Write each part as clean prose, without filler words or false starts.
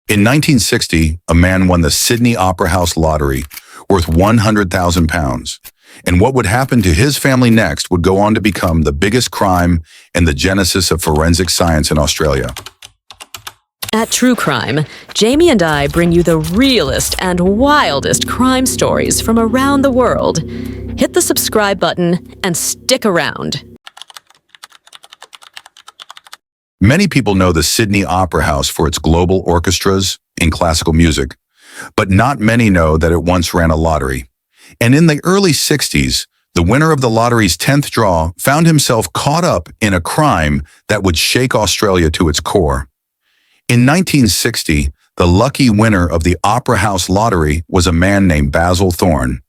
In 1960, a man won the Sydney Opera House lottery worth £100,000. And what would happen to his family next would go on to become the biggest crime and the genesis of forensic science in Australia. At True Crime, Jamie and I bring you the realest and wildest crime stories from around the world. Hit the subscribe button and stick around. Many people know the Sydney Opera House for its global orchestras and classical music, but not many know that it once ran a lottery. And in the early 60s, the winner of the lottery's 10th draw found himself caught up in a crime that would shake Australia to its core. In 1960, the lucky winner of the Opera House lottery was a man named Basil Thorne.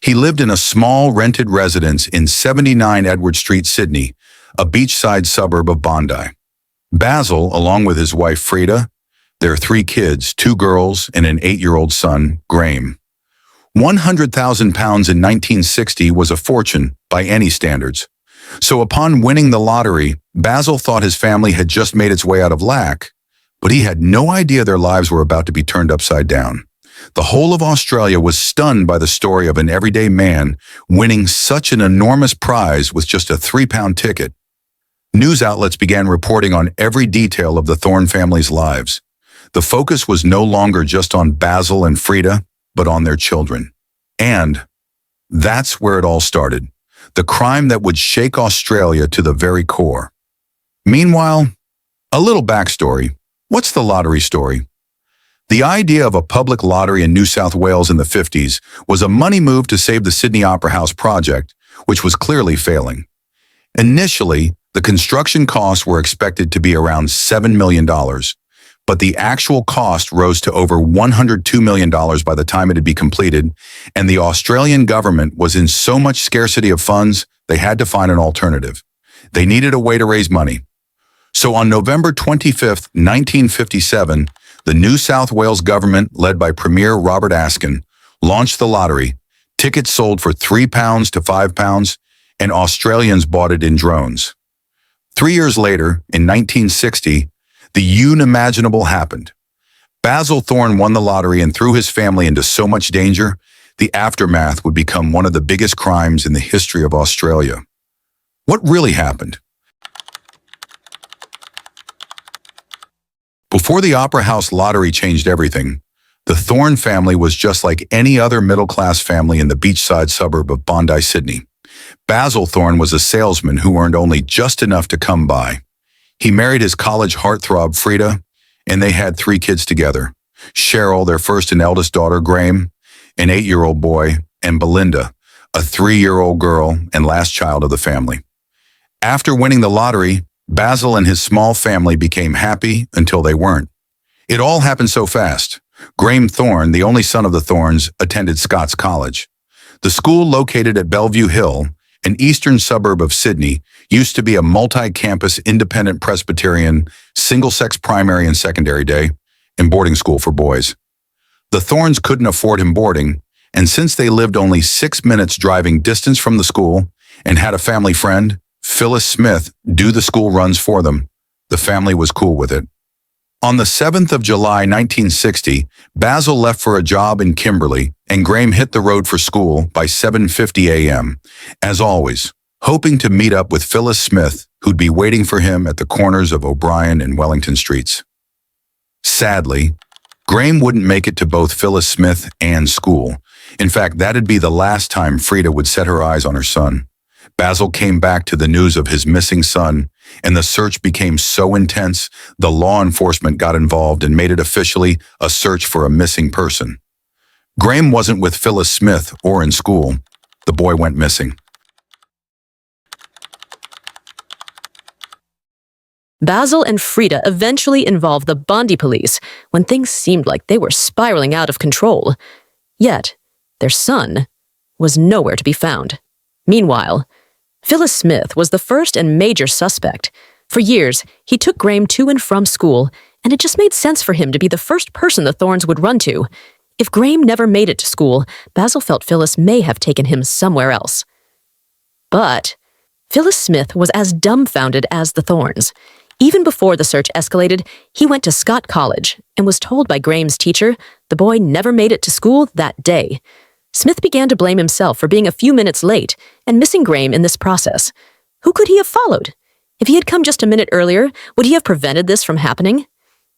He lived in a small rented residence in 79 Edward Street, Sydney, a beachside suburb of Bondi. Basil, along with his wife Frida, their 3 kids, 2 girls and an 8-year-old son, Graeme. £100,000 in 1960 was a fortune by any standards. So upon winning the lottery, Basil thought his family had just made its way out of lack, but he had no idea their lives were about to be turned upside down. The whole of Australia was stunned by the story of an everyday man winning such an enormous prize with just a £3 ticket. News outlets began reporting on every detail of the Thorne family's lives. The focus was no longer just on Basil and Frida, but on their children. And that's where it all started, the crime that would shake Australia to the very core. Meanwhile, a little backstory. What's the lottery story? The idea of a public lottery in New South Wales in the 50s was a money move to save the Sydney Opera House project, which was clearly failing. Initially, the construction costs were expected to be around $7 million, but the actual cost rose to over $102 million by the time it had been completed, and the Australian government was in so much scarcity of funds, they had to find an alternative. They needed a way to raise money. So on November 25, 1957, the New South Wales government, led by Premier Robert Askin, launched the lottery. Tickets sold for £3 to £5, and Australians bought it in drones. 3 years later, in 1960, the unimaginable happened. Basil Thorne won the lottery and threw his family into so much danger, the aftermath would become one of the biggest crimes in the history of Australia. What really happened? Before the Opera House lottery changed everything, the Thorne family was just like any other middle-class family in the beachside suburb of Bondi, Sydney. Basil Thorne was a salesman who earned only just enough to come by. He married his college heartthrob Frida, and they had 3 kids together. Cheryl, their first and eldest daughter, Graeme, an 8-year-old boy, and Belinda, a 3-year-old girl and last child of the family. After winning the lottery, Basil and his small family became happy until they weren't. It all happened so fast. Graeme Thorne, the only son of the Thornes, attended Scots College. The school, located at Bellevue Hill, an eastern suburb of Sydney, used to be a multi-campus independent Presbyterian, single-sex primary and secondary day, and boarding school for boys. The Thornes couldn't afford him boarding, and since they lived only 6 minutes driving distance from the school and had a family friend, Phyllis Smith, do the school runs for them, the family was cool with it. On the 7th of July, 1960, Basil left for a job in Kimberley, and Graeme hit the road for school by 7:50 a.m., as always, hoping to meet up with Phyllis Smith, who'd be waiting for him at the corners of O'Brien and Wellington Streets. Sadly, Graeme wouldn't make it to both Phyllis Smith and school. In fact, that'd be the last time Frida would set her eyes on her son. Basil came back to the news of his missing son, and the search became so intense, the law enforcement got involved and made it officially a search for a missing person. Graeme wasn't with Phyllis Smith or in school. The boy went missing. Basil and Frida eventually involved the Bondi police when things seemed like they were spiraling out of control. Yet, their son was nowhere to be found. Meanwhile, Phyllis Smith was the first and major suspect. For years, he took Graeme to and from school, and it just made sense for him to be the first person the Thornes would run to. If Graeme never made it to school, Basil felt Phyllis may have taken him somewhere else. But Phyllis Smith was as dumbfounded as the Thornes. Even before the search escalated, he went to Scott College and was told by Graeme's teacher the boy never made it to school that day. Smith began to blame himself for being a few minutes late and missing Graeme in this process. Who could he have followed? If he had come just a minute earlier, would he have prevented this from happening?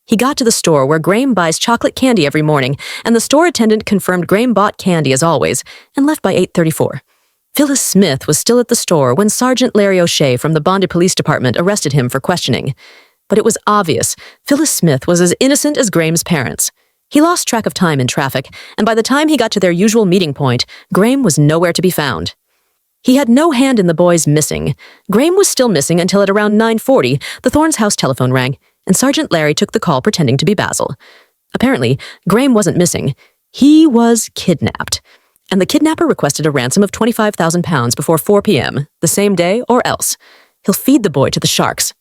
He got to the store where Graeme buys chocolate candy every morning, and the store attendant confirmed Graeme bought candy as always and left by 8:34. Phyllis Smith was still at the store when Sergeant Larry O'Shea from the Bondi Police Department arrested him for questioning. But it was obvious Phyllis Smith was as innocent as Graeme's parents. He lost track of time in traffic, and by the time he got to their usual meeting point, Graeme was nowhere to be found. He had no hand in the boys missing. Graeme was still missing until at around 9:40, the Thorne's house telephone rang, and Sergeant Larry took the call pretending to be Basil. Apparently, Graeme wasn't missing. He was kidnapped. And the kidnapper requested a ransom of £25,000 before 4 p.m., the same day or else. He'll feed the boy to the sharks.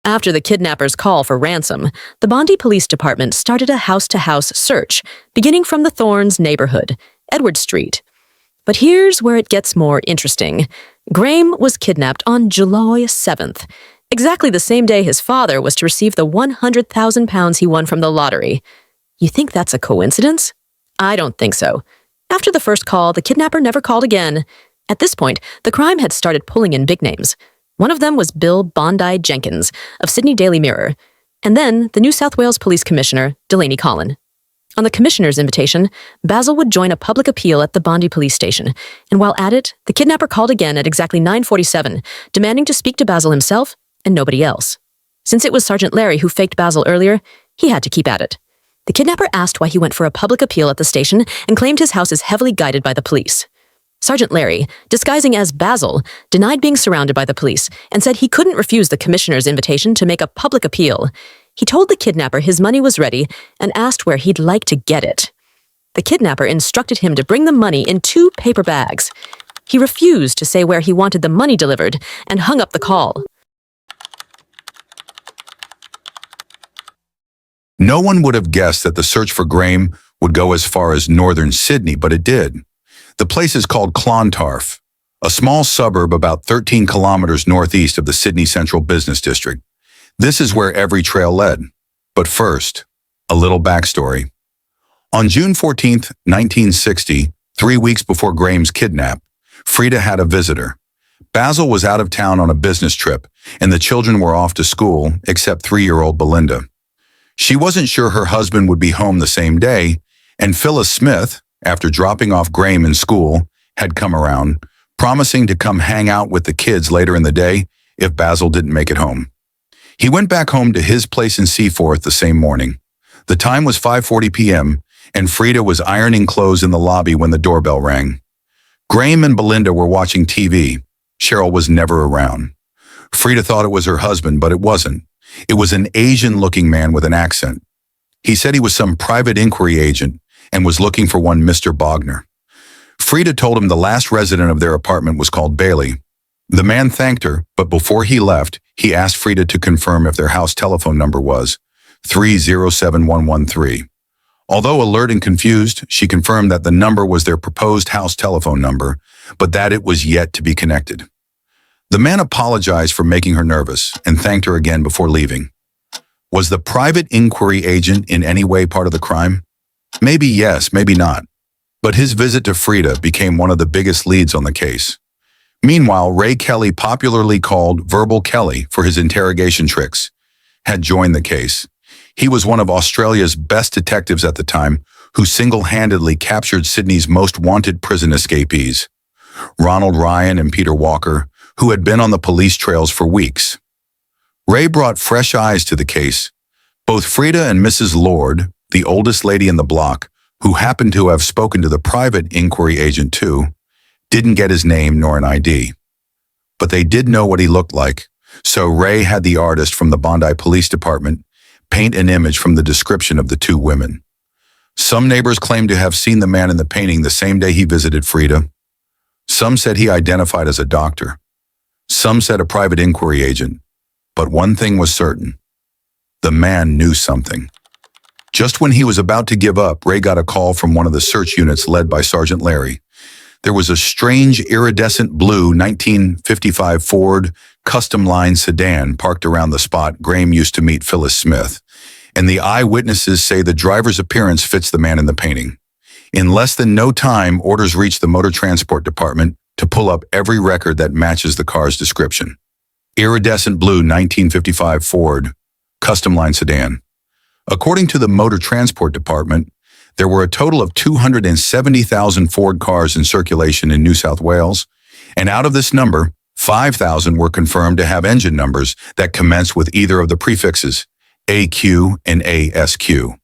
After the kidnapper's call for ransom, the Bondi Police Department started a house-to-house search, beginning from the Thornes neighborhood, Edward Street. But here's where it gets more interesting. Graeme was kidnapped on July 7th, exactly the same day his father was to receive the £100,000 he won from the lottery. You think that's a coincidence? I don't think so. After the first call, the kidnapper never called again. At this point, the crime had started pulling in big names. One of them was Bill Bondi Jenkins of Sydney Daily Mirror, and then the New South Wales Police Commissioner, Delaney Collin. On the commissioner's invitation, Basil would join a public appeal at the Bondi police station, and while at it, the kidnapper called again at exactly 9:47, demanding to speak to Basil himself and nobody else. Since it was Sergeant Larry who faked Basil earlier, he had to keep at it. The kidnapper asked why he went for a public appeal at the station and claimed his house is heavily guided by the police. Sergeant Larry, disguising as Basil, denied being surrounded by the police and said he couldn't refuse the commissioner's invitation to make a public appeal. He told the kidnapper his money was ready and asked where he'd like to get it. The kidnapper instructed him to bring the money in 2 paper bags. He refused to say where he wanted the money delivered and hung up the call. No one would have guessed that the search for Graeme would go as far as northern Sydney, but it did. The place is called Clontarf, a small suburb about 13 kilometers northeast of the Sydney Central Business District. This is where every trail led. But first, a little backstory. On June 14, 1960, 3 weeks before Graeme's kidnap, Frida had a visitor. Basil was out of town on a business trip, and the children were off to school, except 3-year-old Belinda. She wasn't sure her husband would be home the same day, and Phyllis Smith, after dropping off Graeme in school, had come around, promising to come hang out with the kids later in the day if Basil didn't make it home. He went back home to his place in Seaforth the same morning. The time was 5:40 p.m., and Frida was ironing clothes in the lobby when the doorbell rang. Graeme and Belinda were watching TV. Cheryl was never around. Frida thought it was her husband, but it wasn't. It was an Asian-looking man with an accent. He said he was some private inquiry agent and was looking for one Mr. Bogner. Frida told him the last resident of their apartment was called Bailey. The man thanked her, but before he left, he asked Frida to confirm if their house telephone number was 307113. Although alert and confused, she confirmed that the number was their proposed house telephone number, but that it was yet to be connected. The man apologized for making her nervous and thanked her again before leaving. Was the private inquiry agent in any way part of the crime? Maybe yes, maybe not. But his visit to Frida became one of the biggest leads on the case. Meanwhile, Ray Kelly, popularly called Verbal Kelly for his interrogation tricks, had joined the case. He was one of Australia's best detectives at the time, who single-handedly captured Sydney's most wanted prison escapees, Ronald Ryan and Peter Walker, who had been on the police trails for weeks. Ray brought fresh eyes to the case. Both Frida and Mrs. Lord, the oldest lady in the block, who happened to have spoken to the private inquiry agent too, didn't get his name nor an ID. But they did know what he looked like, so Ray had the artist from the Bondi Police Department paint an image from the description of the 2 women. Some neighbors claimed to have seen the man in the painting the same day he visited Frida. Some said he identified as a doctor. Some said a private inquiry agent. But one thing was certain. The man knew something. Just when he was about to give up, Ray got a call from one of the search units led by Sergeant Larry. there was a strange iridescent blue 1955 Ford custom line sedan parked around the spot Graeme used to meet Phyllis Smith, and the eyewitnesses say the driver's appearance fits the man in the painting. In less than no time, orders reached the Motor Transport Department to pull up every record that matches the car's description. Iridescent blue 1955 Ford custom line sedan. According to the Motor Transport Department, there were a total of 270,000 Ford cars in circulation in New South Wales, and out of this number, 5,000 were confirmed to have engine numbers that commence with either of the prefixes AQ and ASQ.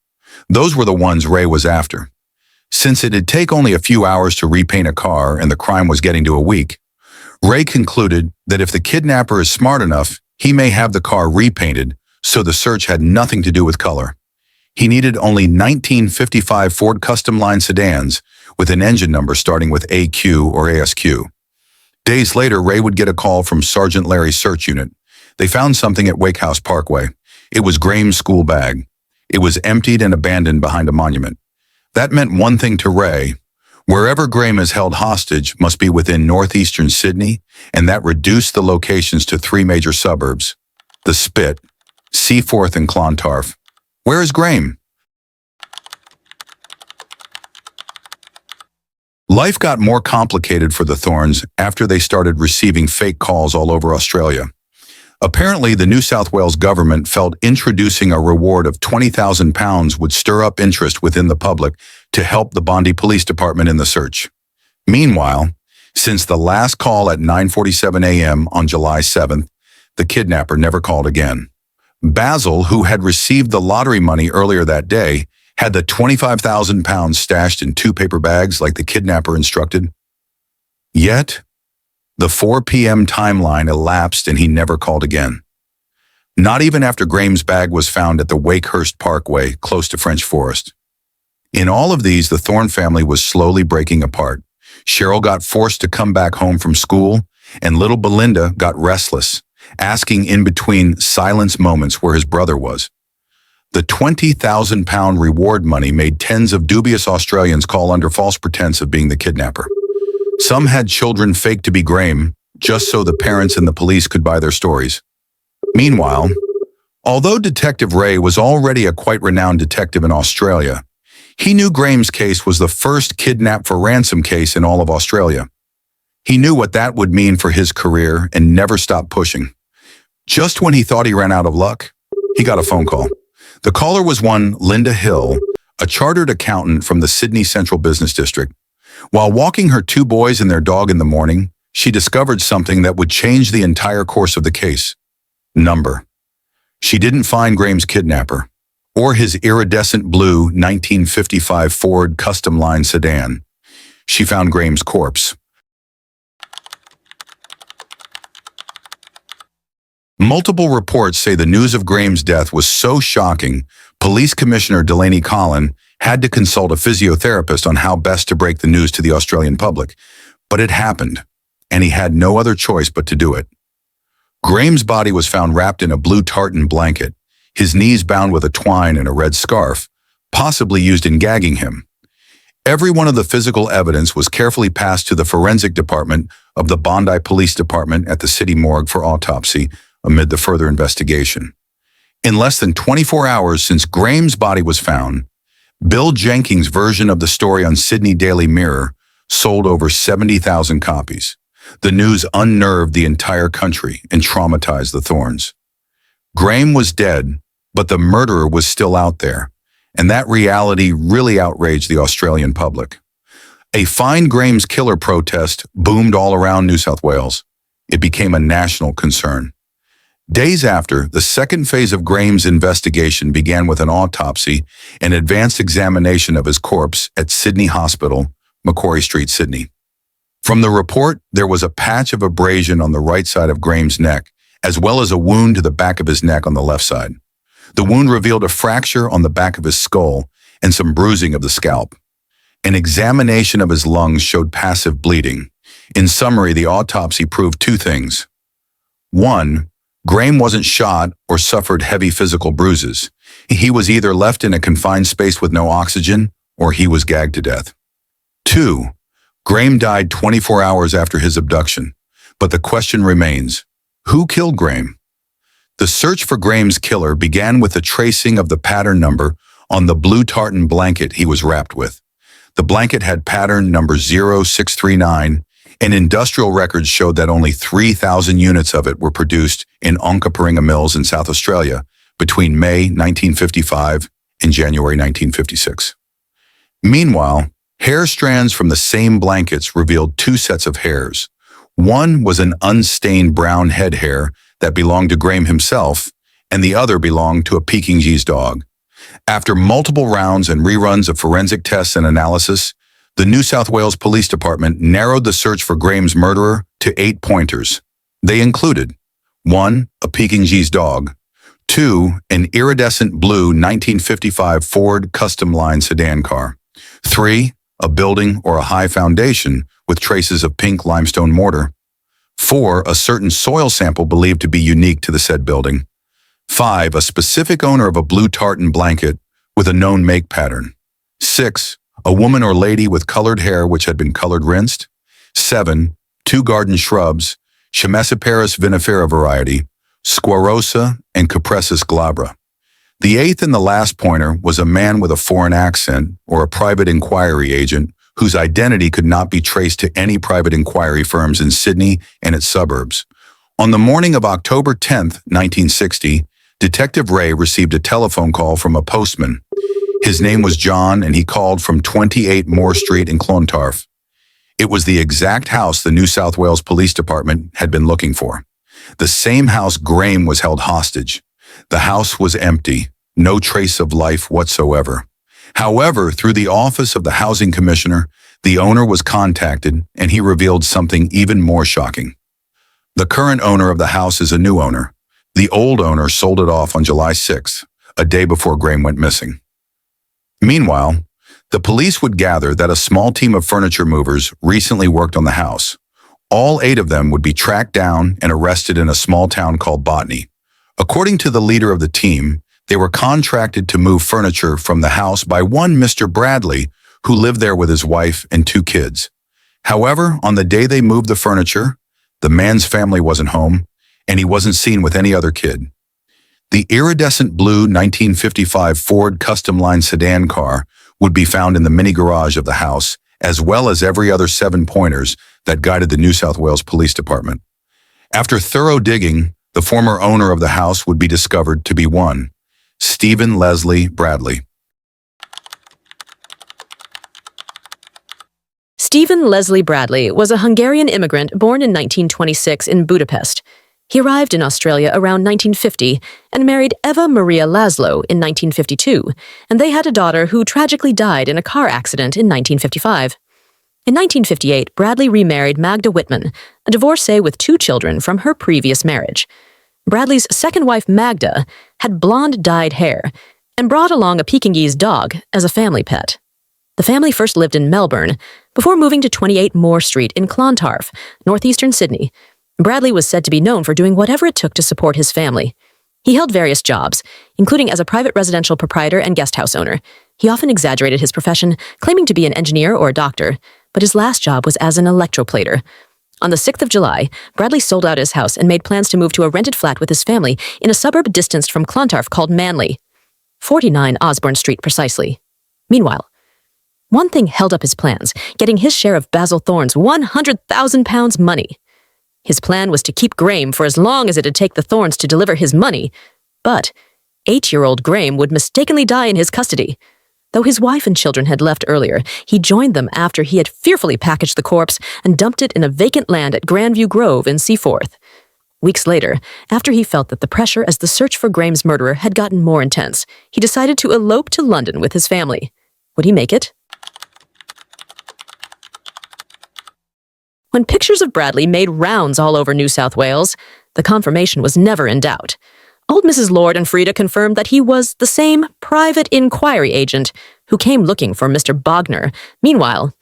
Those were the ones Ray was after. Since it'd take only a few hours to repaint a car and the crime was getting to a week, Ray concluded that if the kidnapper is smart enough, he may have the car repainted, so the search had nothing to do with color. He needed only 1955 Ford custom line sedans with an engine number starting with AQ or ASQ. Days later, Ray would get a call from Sergeant Larry's search unit. They found something at Wake House Parkway. It was Graeme's school bag. It was emptied and abandoned behind a monument. That meant one thing to Ray. Wherever Graeme is held hostage must be within northeastern Sydney, and that reduced the locations to 3 major suburbs: the Spit, Seaforth, and Clontarf. Where is Graeme? Life got more complicated for the Thornes after they started receiving fake calls all over Australia. Apparently, the New South Wales government felt introducing a reward of £20,000 would stir up interest within the public to help the Bondi Police Department in the search. Meanwhile, since the last call at 9:47 a.m. on July 7th, the kidnapper never called again. Basil, who had received the lottery money earlier that day, had the £25,000 stashed in 2 paper bags like the kidnapper instructed. Yet, the 4 p.m. timeline elapsed and he never called again. Not even after Graeme's bag was found at the Wakehurst Parkway, close to French Forest. In all of these, the Thorne family was slowly breaking apart. Cheryl got forced to come back home from school, and little Belinda got restless, asking in between silence moments where his brother was. The £20,000 reward money made tens of dubious Australians call under false pretense of being the kidnapper. Some had children faked to be Graeme, just so the parents and the police could buy their stories. Meanwhile, although Detective Ray was already a quite renowned detective in Australia, he knew Graeme's case was the first kidnap for ransom case in all of Australia. He knew what that would mean for his career and never stopped pushing. Just when he thought he ran out of luck, he got a phone call. The caller was one Linda Hill, a chartered accountant from the Sydney Central Business District. While walking her 2 boys and their dog in the morning, she discovered something that would change the entire course of the case. Number. She didn't find Graeme's kidnapper, or his iridescent blue 1955 Ford custom line sedan. She found Graeme's corpse. Multiple reports say the news of Graeme's death was so shocking, Police Commissioner Delaney Collin had to consult a physiotherapist on how best to break the news to the Australian public. But it happened, and he had no other choice but to do it. Graeme's body was found wrapped in a blue tartan blanket, his knees bound with a twine and a red scarf, possibly used in gagging him. Every one of the physical evidence was carefully passed to the forensic department of the Bondi Police Department at the city morgue for autopsy amid the further investigation. In less than 24 hours since Graeme's body was found, Bill Jenkins' version of the story on Sydney Daily Mirror sold over 70,000 copies. The news unnerved the entire country and traumatized the Thornes. Graeme was dead, but the murderer was still out there, and that reality really outraged the Australian public. A Find Graeme's Killer protest boomed all around New South Wales. It became a national concern. Days after, the second phase of Graeme's investigation began with an autopsy and advanced examination of his corpse at Sydney Hospital, Macquarie Street, Sydney. From the report, there was a patch of abrasion on the right side of Graeme's neck, as well as a wound to the back of his neck on the left side. The wound revealed a fracture on the back of his skull and some bruising of the scalp. An examination of his lungs showed passive bleeding. In summary, the autopsy proved 2 things. 1, Graeme wasn't shot or suffered heavy physical bruises. He was either left in a confined space with no oxygen or he was gagged to death. 2, Graeme died 24 hours after his abduction, but the question remains, who killed Graeme? The search for Graeme's killer began with the tracing of the pattern number on the blue tartan blanket he was wrapped with. The blanket had pattern number 0639, and industrial records showed that only 3,000 units of it were produced in Onkaparinga Mills in South Australia between May 1955 and January 1956. Meanwhile, hair strands from the same blankets revealed two sets of hairs. One was an unstained brown head hair that belonged to Graeme himself, and the other belonged to a Pekingese dog. After multiple rounds and reruns of forensic tests and analysis, the New South Wales Police Department narrowed the search for Graeme's murderer to 8 pointers. They included 1. A Pekingese dog, 2. An iridescent blue 1955 Ford Custom Line sedan car, 3. A building or a high foundation with traces of pink limestone mortar, 4. A certain soil sample believed to be unique to the said building, 5. A specific owner of a blue tartan blanket with a known make pattern, 6. A woman or lady with colored hair which had been colored rinsed, 7. 2 garden shrubs, Chamaecyparis vinifera variety, Squarosa and Cupressus glabra. The 8th and the last pointer was a man with a foreign accent or a private inquiry agent whose identity could not be traced to any private inquiry firms in Sydney and its suburbs. On the morning of October 10, 1960, Detective Ray received a telephone call from a postman. His name was John, and he called from 28 Moore Street in Clontarf. It was the exact house the New South Wales Police Department had been looking for. The same house Graeme was held hostage. The house was empty, no trace of life whatsoever. However, through the office of the Housing Commissioner, the owner was contacted, and he revealed something even more shocking. The current owner of the house is a new owner. The old owner sold it off on July 6th, a day before Graeme went missing. Meanwhile, the police would gather that a small team of furniture movers recently worked on the house. All 8 of them would be tracked down and arrested in a small town called Botany. According to the leader of the team, they were contracted to move furniture from the house by one Mr. Bradley, who lived there with his wife and 2 kids. However, on the day they moved the furniture, the man's family wasn't home, and he wasn't seen with any other kid. The iridescent blue 1955 Ford Custom Line sedan car would be found in the mini garage of the house, as well as every other 7 pointers that guided the New South Wales Police Department. After thorough digging, the former owner of the house would be discovered to be one, Stephen Leslie Bradley. Stephen Leslie Bradley was a Hungarian immigrant born in 1926 in Budapest. He arrived in Australia around 1950 and married Eva Maria Laszlo in 1952, and they had a daughter who tragically died in a car accident in 1955. In 1958, Bradley remarried Magda Whitman, a divorcee with 2 children from her previous marriage. Bradley's second wife, Magda, had blonde dyed hair and brought along a Pekingese dog as a family pet. The family first lived in Melbourne before moving to 28 Moore Street in Clontarf, northeastern Sydney. Bradley was said to be known for doing whatever it took to support his family. He held various jobs, including as a private residential proprietor and guest house owner. He often exaggerated his profession, claiming to be an engineer or a doctor, but his last job was as an electroplater. On the 6th of July, Bradley sold out his house and made plans to move to a rented flat with his family in a suburb distanced from Clontarf called Manly, 49 Osborne Street precisely. Meanwhile, one thing held up his plans, getting his share of Basil Thorne's £100,000 money. His plan was to keep Graeme for as long as it'd take the Thornes to deliver his money, but 8-year-old Graeme would mistakenly die in his custody. Though his wife and children had left earlier, he joined them after he had fearfully packaged the corpse and dumped it in a vacant land at Grandview Grove in Seaforth. Weeks later, after he felt that the pressure as the search for Graeme's murderer had gotten more intense, he decided to elope to London with his family. Would he make it? When pictures of Bradley made rounds all over New South Wales, the confirmation was never in doubt. Old Mrs. Lord and Frida confirmed that he was the same private inquiry agent who came looking for Mr. Bogner. Meanwhile,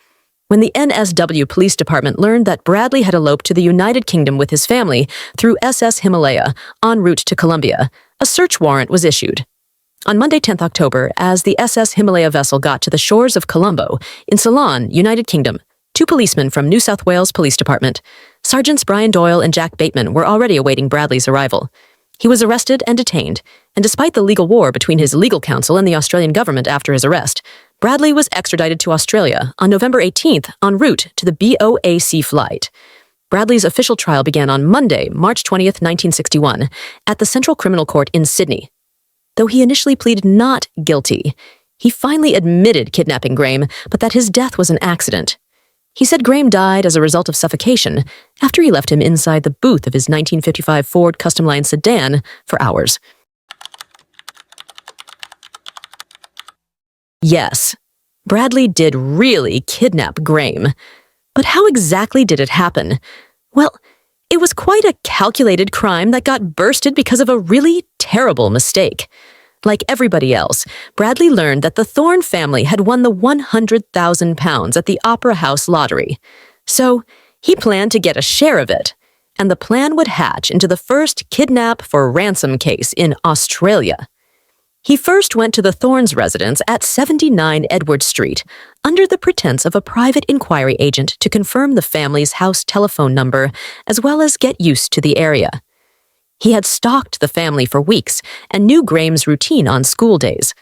when the NSW Police Department learned that Bradley had eloped to the United Kingdom with his family through SS Himalaya en route to Colombia, a search warrant was issued. On Monday, 10th October, as the SS Himalaya vessel got to the shores of Colombo in Ceylon, United Kingdom, two policemen from New South Wales Police Department. Sergeants Brian Doyle and Jack Bateman were already awaiting Bradley's arrival. He was arrested and detained, and despite the legal war between his legal counsel and the Australian government after his arrest, Bradley was extradited to Australia on November 18th en route to the BOAC flight. Bradley's official trial began on Monday, March 20th, 1961, at the Central Criminal Court in Sydney. Though he initially pleaded not guilty, he finally admitted kidnapping Graeme, but that his death was an accident. He said Graeme died as a result of suffocation after he left him inside the booth of his 1955 Ford Custom Line sedan for hours. Yes, Bradley did really kidnap Graeme. But how exactly did it happen? Well, it was quite a calculated crime that got bursted because of a really terrible mistake. Like everybody else, Bradley learned that the Thorne family had won the £100,000 at the Opera House lottery. So he planned to get a share of it, and the plan would hatch into the first kidnap for ransom case in Australia. He first went to the Thornes' residence at 79 Edward Street, under the pretense of a private inquiry agent to confirm the family's house telephone number, as well as get used to the area. He had stalked the family for weeks and knew Graeme's routine on school days.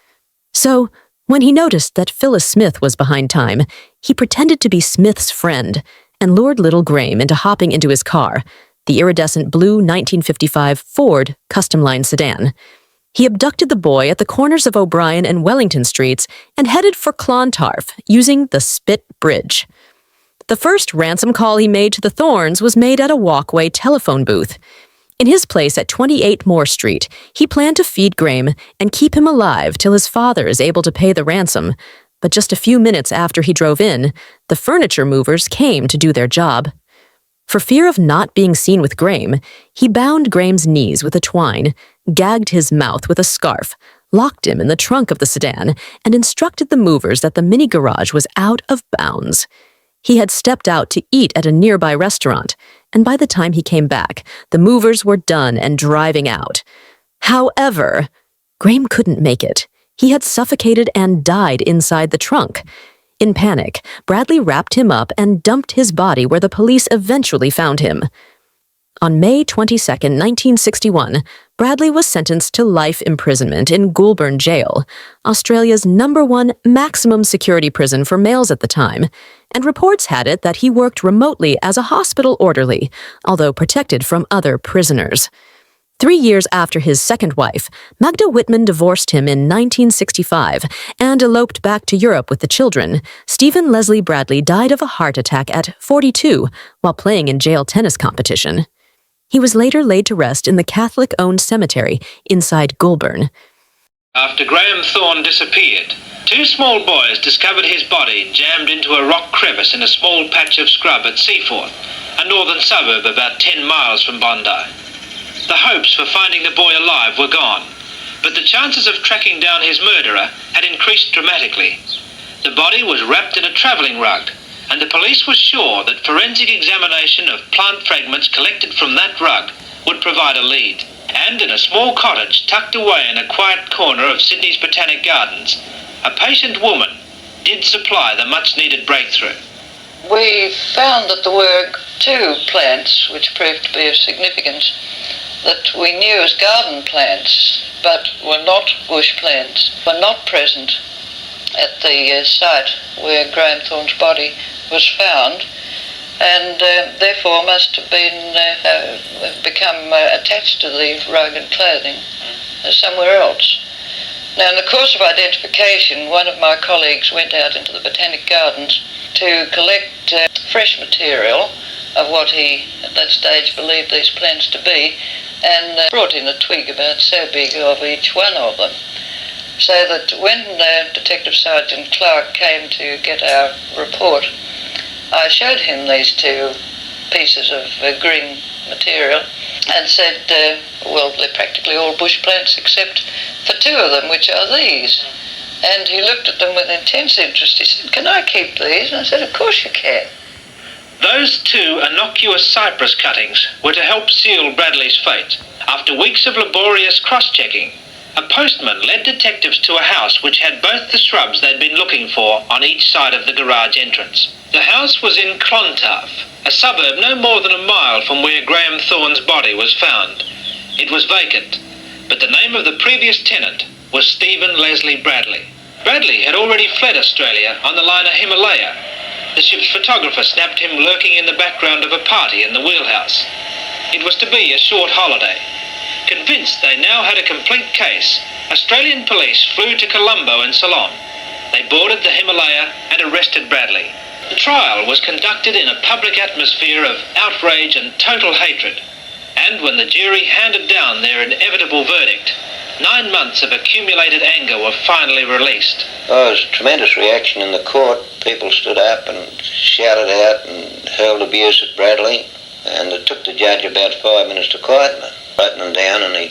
So, when he noticed that Phyllis Smith was behind time, he pretended to be Smith's friend and lured little Graeme into hopping into his car, the iridescent blue 1955 Ford Custom Line sedan. He abducted the boy at the corners of O'Brien and Wellington Streets and headed for Clontarf using the Spit Bridge. The first ransom call he made to the Thornes was made at a walkway telephone booth. In his place at 28 Moore Street, he planned to feed Graeme and keep him alive till his father is able to pay the ransom. But just a few minutes after he drove in, the furniture movers came to do their job. For fear of not being seen with Graeme, he bound Graeme's knees with a twine, gagged his mouth with a scarf, locked him in the trunk of the sedan, and instructed the movers that the mini garage was out of bounds. He had stepped out to eat at a nearby restaurant, and by the time he came back, the movers were done and driving out. However, Graeme couldn't make it. He had suffocated and died inside the trunk. In panic, Bradley wrapped him up and dumped his body where the police eventually found him. On May 22, 1961, Bradley was sentenced to life imprisonment in Goulburn Jail, Australia's #1 maximum security prison for males at the time, and reports had it that he worked remotely as a hospital orderly, although protected from other prisoners. 3 years after his second wife, Magda Whitman divorced him in 1965 and eloped back to Europe with the children. Stephen Leslie Bradley died of a heart attack at 42 while playing in jail tennis competition. He was later laid to rest in the Catholic-owned cemetery inside Goulburn. After Graeme Thorne disappeared, 2 small boys discovered his body jammed into a rock crevice in a small patch of scrub at Seaforth, a northern suburb about 10 miles from Bondi. The hopes for finding the boy alive were gone, but the chances of tracking down his murderer had increased dramatically. The body was wrapped in a travelling rug, and the police were sure that forensic examination of plant fragments collected from that rug would provide a lead. And in a small cottage tucked away in a quiet corner of Sydney's Botanic Gardens, a patient woman did supply the much-needed breakthrough. We found that there were 2 plants which proved to be of significance that we knew as garden plants, but were not bush plants, were not present at the site where Graeme Thorne's body was found, and therefore must have been become attached to the rug and clothing somewhere else. Now, in the course of identification, one of my colleagues went out into the Botanic Gardens to collect fresh material of what he, at that stage, believed these plants to be, and brought in a twig about so big of each one of them. So that when Detective Sergeant Clark came to get our report, I showed him these 2 pieces of green material and said, well, they're practically all bush plants except for 2 of them, which are these. And he looked at them with intense interest. He said, "Can I keep these?" And I said, "Of course you can." Those 2 innocuous cypress cuttings were to help seal Bradley's fate. After weeks of laborious cross-checking, A postman led detectives to a house which had both the shrubs they'd been looking for on each side of the garage entrance. The house was in Clontarf, a suburb no more than a mile from where Graeme Thorne's body was found. It was vacant, but the name of the previous tenant was Stephen Leslie Bradley. Bradley had already fled Australia on the liner Himalaya. The ship's photographer snapped him lurking in the background of a party in the wheelhouse. It was to be a short holiday. Convinced they now had a complete case, Australian police flew to Colombo and Ceylon. They boarded the Himalaya and arrested Bradley. The trial was conducted in a public atmosphere of outrage and total hatred. And when the jury handed down their inevitable verdict, 9 months of accumulated anger were finally released. Oh, there was a tremendous reaction in the court. People stood up and shouted out and hurled abuse at Bradley. And it took the judge about 5 minutes to quieten them down, and he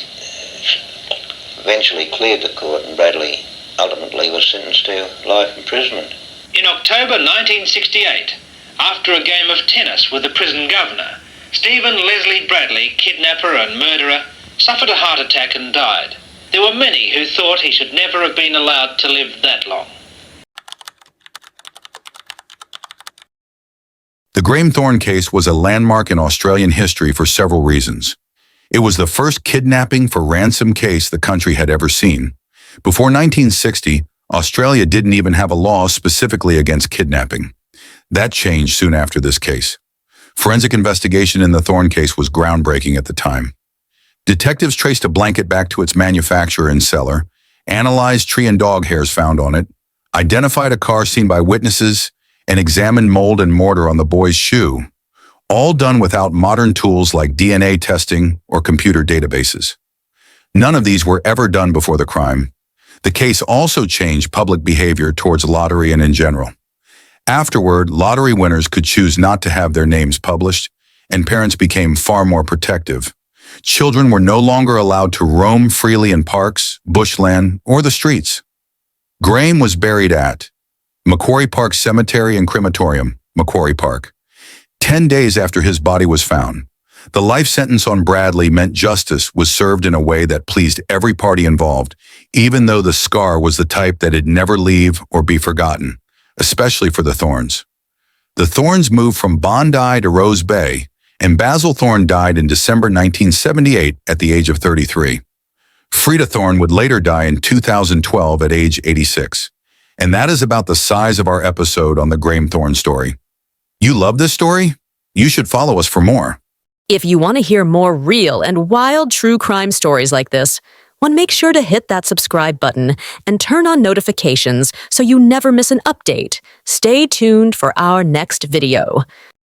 eventually cleared the court, and Bradley ultimately was sentenced to life imprisonment. In October 1968, after a game of tennis with the prison governor, Stephen Leslie Bradley, kidnapper and murderer, suffered a heart attack and died. There were many who thought he should never have been allowed to live that long. The Graeme Thorne case was a landmark in Australian history for several reasons. It was the first kidnapping for ransom case the country had ever seen. Before 1960, Australia didn't even have a law specifically against kidnapping. That changed soon after this case. Forensic investigation in the Thorne case was groundbreaking at the time. Detectives traced a blanket back to its manufacturer and seller, analyzed tree and dog hairs found on it, identified a car seen by witnesses, and examined mold and mortar on the boy's shoe, all done without modern tools like DNA testing or computer databases. None of these were ever done before the crime. The case also changed public behavior towards lottery and in general. Afterward, lottery winners could choose not to have their names published, and parents became far more protective. Children were no longer allowed to roam freely in parks, bushland, or the streets. Graeme was buried at Macquarie Park Cemetery and Crematorium, Macquarie Park. 10 days after his body was found, the life sentence on Bradley meant justice was served in a way that pleased every party involved, even though the scar was the type that'd never leave or be forgotten, especially for the Thornes. The Thornes moved from Bondi to Rose Bay, and Basil Thorne died in December 1978 at the age of 33. Frida Thorne would later die in 2012 at age 86. And that is about the size of our episode on the Graeme Thorne story. You love this story? You should follow us for more. If you want to hear more real and wild true crime stories like this, make sure to hit that subscribe button and turn on notifications so you never miss an update. Stay tuned for our next video.